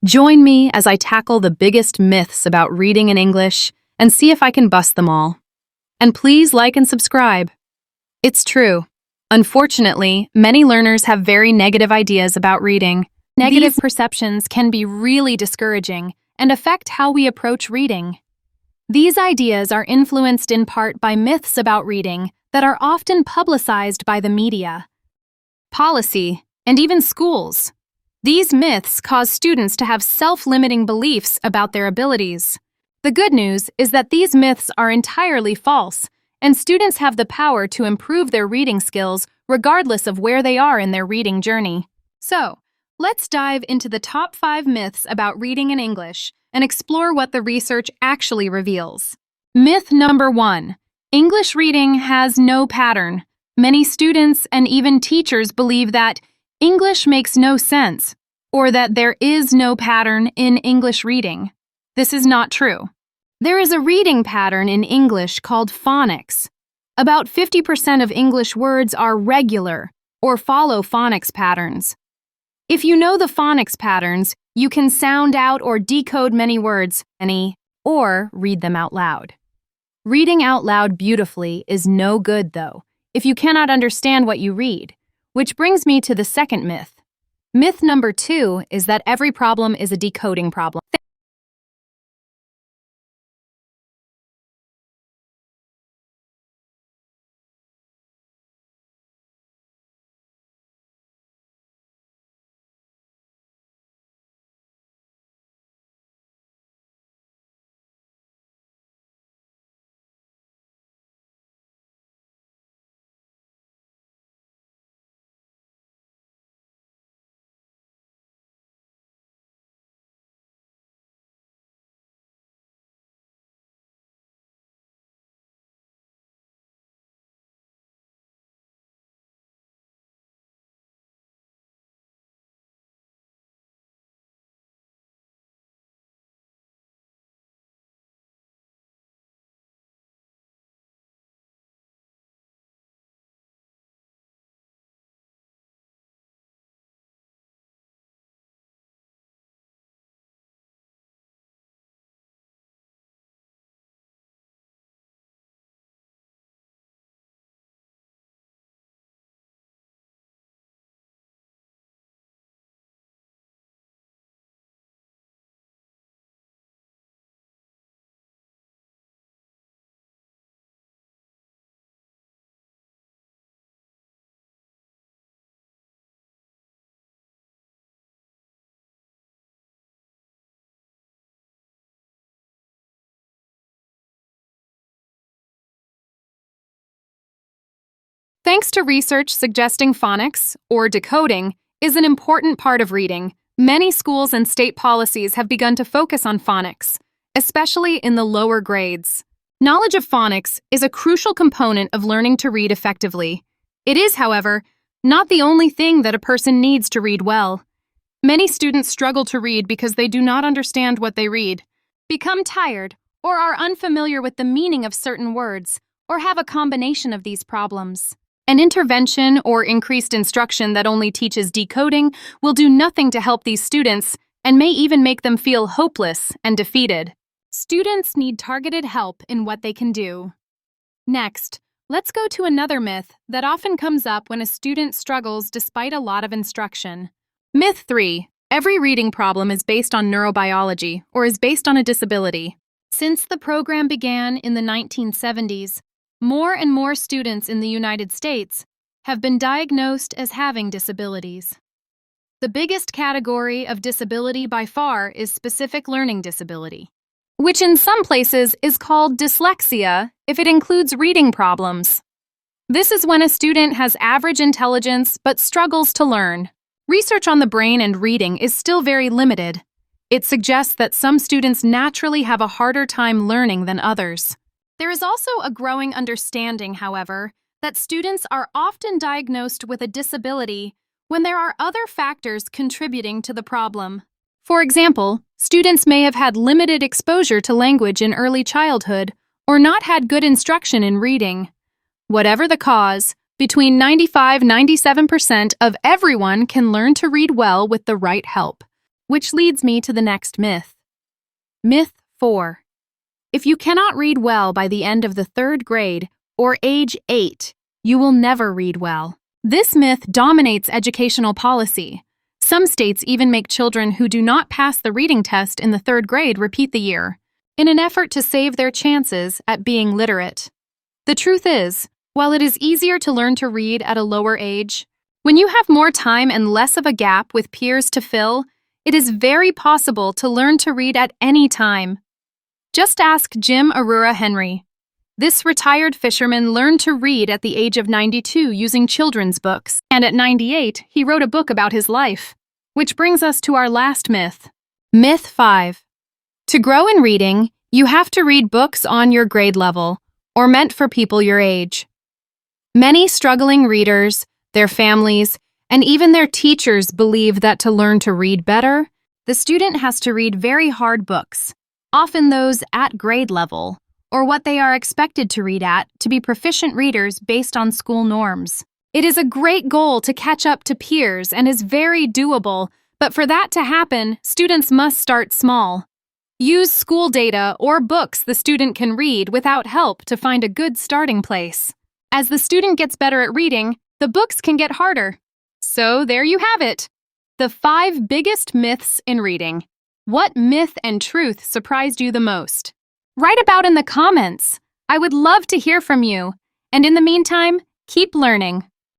Join me as I tackle the biggest myths about reading in English and see if I can bust them all. And please like and subscribe. It's true. Unfortunately, many learners have very negative ideas about reading. Negative perceptions can be really discouraging and affect how we approach reading. These ideas are influenced in part by myths about reading that are often publicized by the media, policy, and even schools. These myths cause students to have self-limiting beliefs about their abilities. The good news is that these myths are entirely false, and students have the power to improve their reading skills regardless of where they are in their reading journey. So, let's dive into the top 5 myths about reading in English and explore what the research actually reveals. Myth number 1. English reading has no pattern. Many students and even teachers believe that English makes no sense, or that there is no pattern in English reading. This is not true. There is a reading pattern in English called phonics. About 50% of English words are regular or follow phonics patterns. If you know the phonics patterns, you can sound out or decode many words, or read them out loud. Reading out loud beautifully is no good, though, if you cannot understand what you read. Which brings me to the second myth. Myth number 2 is that every problem is a decoding problem. Thanks to research suggesting phonics, or decoding, is an important part of reading, many schools and state policies have begun to focus on phonics, especially in the lower grades. Knowledge of phonics is a crucial component of learning to read effectively. It is, however, not the only thing that a person needs to read well. Many students struggle to read because they do not understand what they read, become tired, or are unfamiliar with the meaning of certain words, or have a combination of these problems. An intervention or increased instruction that only teaches decoding will do nothing to help these students and may even make them feel hopeless and defeated. Students need targeted help in what they can do. Next, let's go to another myth that often comes up when a student struggles despite a lot of instruction. Myth 3. Every reading problem is based on neurobiology or is based on a disability. Since the program began in the 1970s, more and more students in the United States have been diagnosed as having disabilities. The biggest category of disability by far is specific learning disability, which in some places is called dyslexia if it includes reading problems. This is when a student has average intelligence but struggles to learn. Research on the brain and reading is still very limited. It suggests that some students naturally have a harder time learning than others. There is also a growing understanding, however, that students are often diagnosed with a disability when there are other factors contributing to the problem. For example, students may have had limited exposure to language in early childhood or not had good instruction in reading. Whatever the cause, between 95–97% of everyone can learn to read well with the right help. which leads me to the next myth. Myth 4. If you cannot read well by the end of the 3rd grade or age 8, you will never read well. This myth dominates educational policy. Some states even make children who do not pass the reading test in the 3rd grade repeat the year, in an effort to save their chances at being literate. The truth is, while it is easier to learn to read at a lower age, when you have more time and less of a gap with peers to fill, it is very possible to learn to read at any time. Just ask Jim Arura Henry. This retired fisherman learned to read at the age of 92 using children's books, and at 98, he wrote a book about his life. Which brings us to our last myth. Myth 5. To grow in reading, you have to read books on your grade level, or meant for people your age. Many struggling readers, their families, and even their teachers believe that to learn to read better, the student has to read very hard books, often those at grade level, or what they are expected to read at to be proficient readers based on school norms. It is a great goal to catch up to peers and is very doable, but for that to happen, students must start small. Use school data or books the student can read without help to find a good starting place. As the student gets better at reading, the books can get harder. So there you have it. The 5 biggest myths in reading. What myth and truth surprised you the most? Write about in the comments. I would love to hear from you. And in the meantime, keep learning.